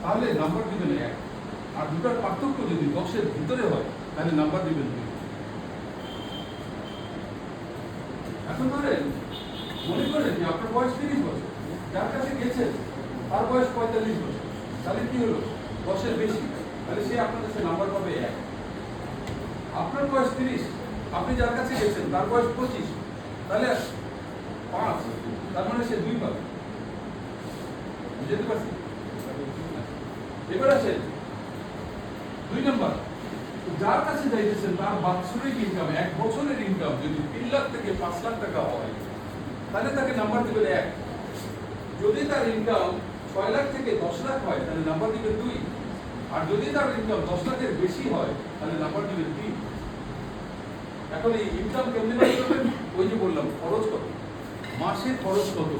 তাহলে নাম্বার দিবেন 1, আর দুটার পার্থক্য যদি 10-এর ভিতরে হয় তাহলে নাম্বার দিবেন 2। এখন ধরেন মনে করেন যে আপনার বয়স 30 বছর, যার কাছে গেছেন তার বয়স 45 বছর, তাহলে কি হলো 10-এর বেশি, তাহলে সে আপনার কাছে নাম্বার পাবে 1। আপনার বয়স 30, আপনি যার কাছে গেছেন তার বয়স 25, তাহলে 5, তার মানে সে 2 পাবে। বুঝতে পারছি? এবার আসেন 2 নম্বর, যার কাছে যাইতেছেন তার বাৎসরিক ইনকাম, 1 বছরের ইনকাম যদি 3 লাখ থেকে 5 লাখ টাকা হয় তাহলে তাকে নাম্বার দিবেন 1। যদি তার ইনকাম 6 লাখ থেকে 10 লাখ হয় তাহলে নাম্বার দিবেন 2, আর যদি তার ইনকাম 10 লাখের বেশি হয় তাহলে নাম্বার দিবেন 3। এখন এই ইনকাম কেমনে বের করবেন? ওই যে বললাম খরচ কত, মাসের খরচ কত,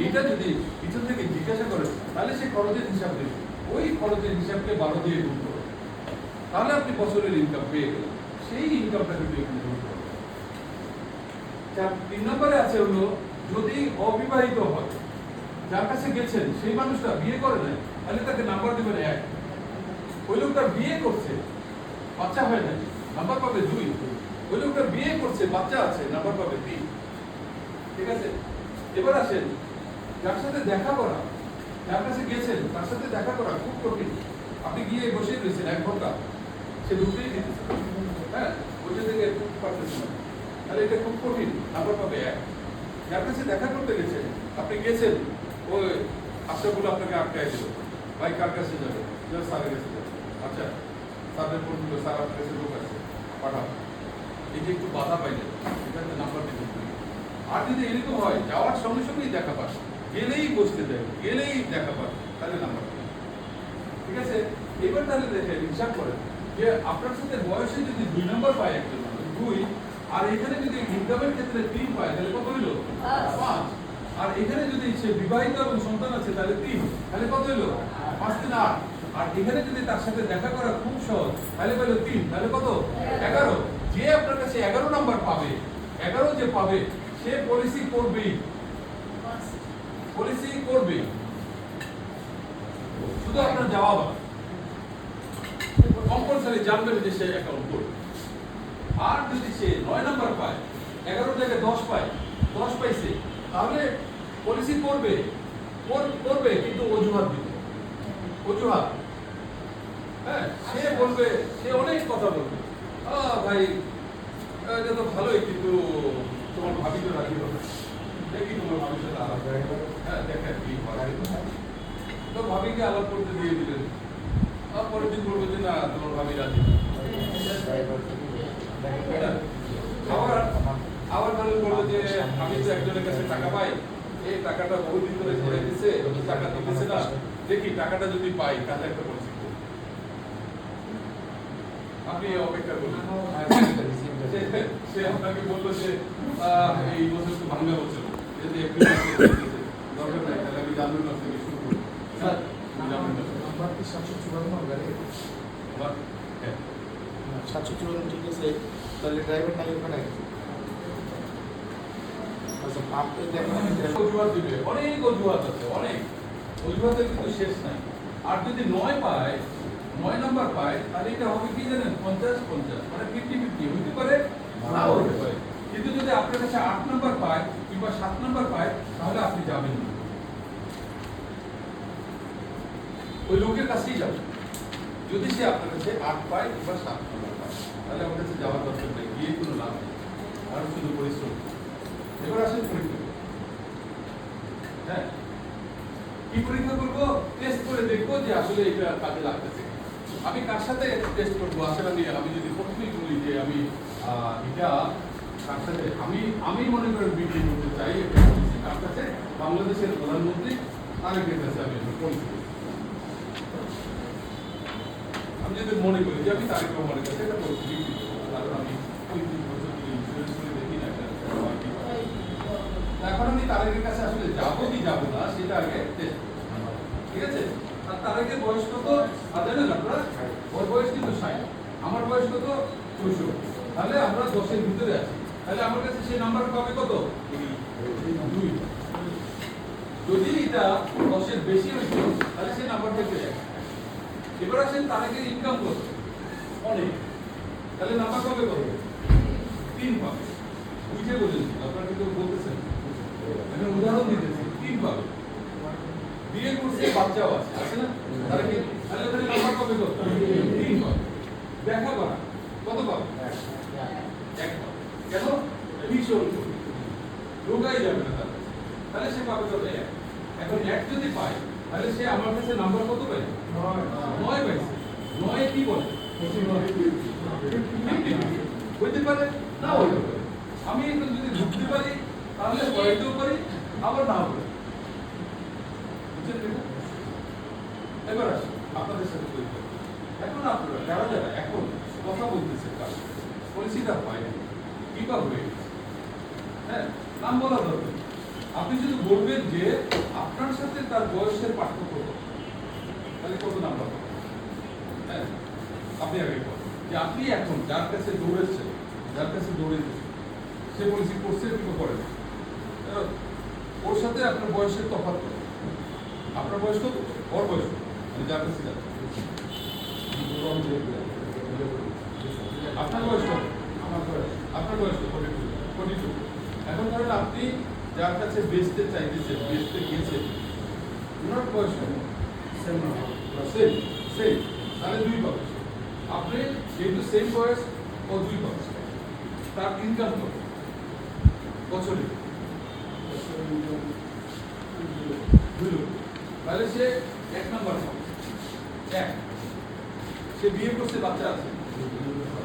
এটা যদি পিছন থেকে জিজ্ঞাসা করে তাহলে সে খরচের হিসাব দেবে, ওই খরচের হিসাবকে 12 দিয়ে গুণ করবে, তাহলে আপনি বছরের ইনকাম পেয়ে গেলেন। সেই ইনকামটা কিন্তু এখানে যোগ করবেন। 3 নম্বরে আছে হলো যদি অবিবাহিত হয়, যার কাছে গেছেন সেই মানুষটা বিয়ে করে নাই তাহলে তাকে নাম্বার দিবেন 1। ওই লোকটা বিয়ে করছে, বাচ্চা হয় নাই, নাম্বার পাবে 2। ওই লোকটা বিয়ে করছে, বাচ্চা আছে, নাম্বার পাবে 3। ঠিক আছে? এবার আসেন যার সাথে দেখা করা, যার কাছে গেছেন তার সাথে দেখা করা খুব কঠিন, আপনি গিয়ে বসে রয়েছেন 1 ঘন্টা, সে ঢুকতেই দিতেছে, হ্যাঁ বসে থেকে পারতেছেন, তাহলে এটা খুব কঠিন, নাম্বার পাবে 1। যার কাছে দেখা করতে গেছেন, আপনি গেছেন, ওই আশরাফুল আপনাকে আটকায় দিল, ভাই কার কাছে যাবে? স্যারের কাছে যাবে। আচ্ছা স্যারের ফোন দিল, স্যার আপনার কাছে লোক আছে, পাঠাও। এই যে একটু বাধা পাইলেন, এটাতে নাম্বার দিতে হবে। আর যদি এরকম হয় যাওয়ার সঙ্গে সঙ্গেই দেখা পান, গেলেই বসতে দেয়, গেলেই দেখা পান, তাহলে নাম্বার দিন। ঠিক আছে? এবার তাহলে দেখেন হিসাব করেন যে আপনার সাথে বয়সে যদি 2 নম্বর পায় একজন মানুষ, 2, আর এখানে যদি ইনকামের ক্ষেত্রে 3 পায় তাহলে কত হইল? 5। আর এখানে যদি সে বিবাহিত এবং সন্তান আছে তাহলে 3, তাহলে কত হইল? 5 3 8। আর এখানে যদি তার সাথে দেখা করা খুব সহজ তাহলে পেল 3, তাহলে কত? 11। যে আপনার কাছে 11 নাম্বার পাবে, 11 যে পাবে সে পলিসি করবেই, পলিসি করবেই, শুধু আপনার জবাব কম্পালসারি জানবেন যে সে অ্যাকাউন্ট করবে। আর যদি সে 9 নাম্বার পায়, 11 জায়গায় 10 পায়, 10 পাইছে, তাহলে পলিসি করবে, করবে কিন্তু অজুহাত দিবে, অজুহাত। হ্যাঁ, সে বলবে, সে অনেক কথা বলবে, ভাই এটা তো ভালোই কিন্তু তোমার ভাবি তো রাজি হবে, দেখি তোমার ভাবির সাথে আলাপ, হ্যাঁ দেখেন কি হয়, তো ভাবিকে আলাপ করতে দিয়ে দিলেন, পরের দিন বলবো যে না তোমার ভাবি রাজি। আবার তাহলে বলবো যে আমি তো একজনের কাছে টাকা পাই, এই টাকাটা বহুদিন ধরে ঘুরে দিচ্ছে, টাকা দিতেছে না, দেখি টাকাটা যদি পাই তাহলে একটা পরিচিত। আপনি অপেক্ষা করলেন, সে আপনাকে বললো যে এই বছর তো ভাঙা বছর, যদি দরকার নাই তাহলে আমি জানুন না থেকে শুরু করবো। নাম্বার কি 754 গাড়ি? 754 ঠিক আছে, তাহলে ড্রাইভার নাই ওখানে। আচ্ছা আপনি দেখেন অজুহাত দিবে, অনেক অজুহাত আছে, অনেক অজুহাতের কিন্তু শেষ নাই। আর যদি 9 পায়, 9 নাম্বার পায়, তাহলে এটা হবে কি জানেন? 50-50, মানে 50-50 হইতে পারে, নাও হতে পারে। কিন্তু যদি আপনার কাছে 8 নাম্বার পায় কিংবা 7 নাম্বার পায় তাহলে আপনি যাবেন না, ওই লোকের কাছেই যাবেন। যদি সে আপনার কাছে 8 পায় কিংবা 7 নাম্বার পায় তাহলে আমার কাছে যাওয়ার দরকার নেই, গিয়ে কোনো লাভ নেই, আর শুধু পরিশ্রম। এবার আসেন পরীক্ষা। হ্যাঁ, কি পরীক্ষা করবো? টেস্ট করে দেখবো যে আসলে এটা কাজে লাগতেছে। আমি কার সাথে টেস্ট করবো? আসলে আমি যদি প্রথমেই বলি যে আমি এটা কার সাথে, আমি মনে করেন বিক্রি করতে চাই, কার কাছে? বাংলাদেশের প্রধানমন্ত্রী তারেকের কাছে আমি পরিচিত। আমি যদি মনে করি যে আমি তারেক রহমানের কাছে এটা বিক্রি করবো, কারণ আমি 2-3 বছর ধরে ইন্স্যুরেন্স করে দেখি না এটা। এখন আমি তারেকের কাছে আসলে যাবো কি যাবো না সেটা আগে টেস্ট, ঠিক আছে? আর তারেকের বয়স কত জানেন আপনারা? ওর বয়স কিন্তু 60, আমার বয়স কত 64, তাহলে আমরা 10-এর ভিতরে আছি। তাহলে আমার কাছে সেই নাম্বার পাবে কত? 2। যদি এটা 10-এর বেশি হইতো তাহলে সেই নাম্বার পেতে যায়। এবার আসেন তারেকের ইনকাম কত? অনেক। তাহলে নাম্বার কবে করবে? 3 পাবে। বুঝে বলেছি, আপনারা কিন্তু বলতেছেন। আমি উদাহরণ দিতেছি, 3 পাবে। বিয়ে করছে, বাচ্চাও আছে, আছে না? তারেকে তাহলে ওখানে নাম্বার কবে করবে? 3 পাবে। দেখা করা কত পাবে? 1 পাবে। কেন? ভীষণ রোগাই যাবে না তার কাছে। তাহলে সে পাবে কত? 1। এখন 1 যদি পায় তাহলে সে আমার কাছে নাম্বার কত পায়? 9 পাইছে। 9 কি বলে? হইতে পারে, না হইতে পারে। আমি এখন যদি ঢুকতে পারি তাহলে হইতেও পারি, আবার নাও পারি। বুঝছেন? এবার আসুন আপনাদের সাথে বলতে। এখন আপনারা যারা যারা এখন কথা বলতেছে তার পলিসিটা হয় না, বিভাগ হয়ে গেছে। হ্যাঁ, নাম বলা দরকার। আপনি যদি বলবেন যে আপনার সাথে তার বয়সের পার্থক্য কত, তাহলে কত নাম্বার পাবেন? হ্যাঁ, আপনি আগে বলেন যে আপনি এখন যার কাছে দৌড়েছেন, যার কাছে দৌড়েছেন সে পলিসি করছে কিন্তু করে না, ওর সাথে আপনার বয়সের তফাৎ কত? আপনার বয়স কত? ওর বয়স কত? মানে যার কাছে যাচ্ছে আপনার বয়স কত? আপনার বয়স কত? 42। এখন ধরেন আপনি যার কাছে বেচতে চাইতেছেন, বেচতে গিয়েছেন, ওনার বয়স কত? সেম, তাহলে 2 পাবে। আপনি যেহেতু সেম বয়স, ও 2 পাবে। তার ইনকাম কত বছরে? 2 লক্ষ। তাহলে সে 1 নাম্বার পাবে। 1। সে বিয়ে করছে, বাচ্চা আছে,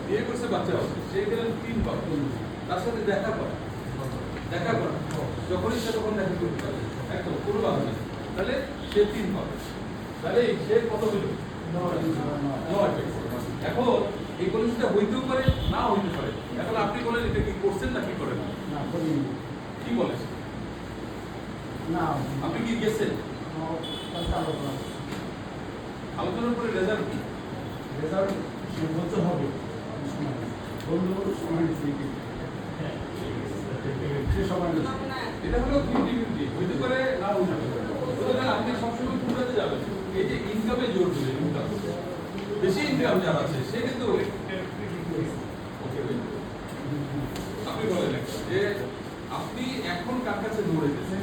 বিয়ে করছে, বাচ্চা আছে, সে গেলেন 3 পাবে। তার সাথে দেখা করা যখনই সে তখন দেখা করতে পারে, একদম কোনো বাধা নেই। তাহলে সে 3 পাবে। তাহলে সে কত হইল? 9। এখন এই পলিসিটা হইতেও পারে, না হইতে পারে। এখন আপনি বলেন এটা কি করছেন না কি করেন? কি বলেন? আপনি কি গেছেন? আলোচনার পরে রেজাল্ট কি? বলতে হবে এটা হলো 50-50, হইতে পারে, না হইতে পারে। সুতরাং আপনি সবসময় কোনটাতে যাবেন? এই যে ইনকামে জোর দিলেন, ইনকাম বেশি ইনকাম যার আছে সে কিন্তু আপনি বলেন যে আপনি এখন কার কাছে দৌড়ে গেছেন?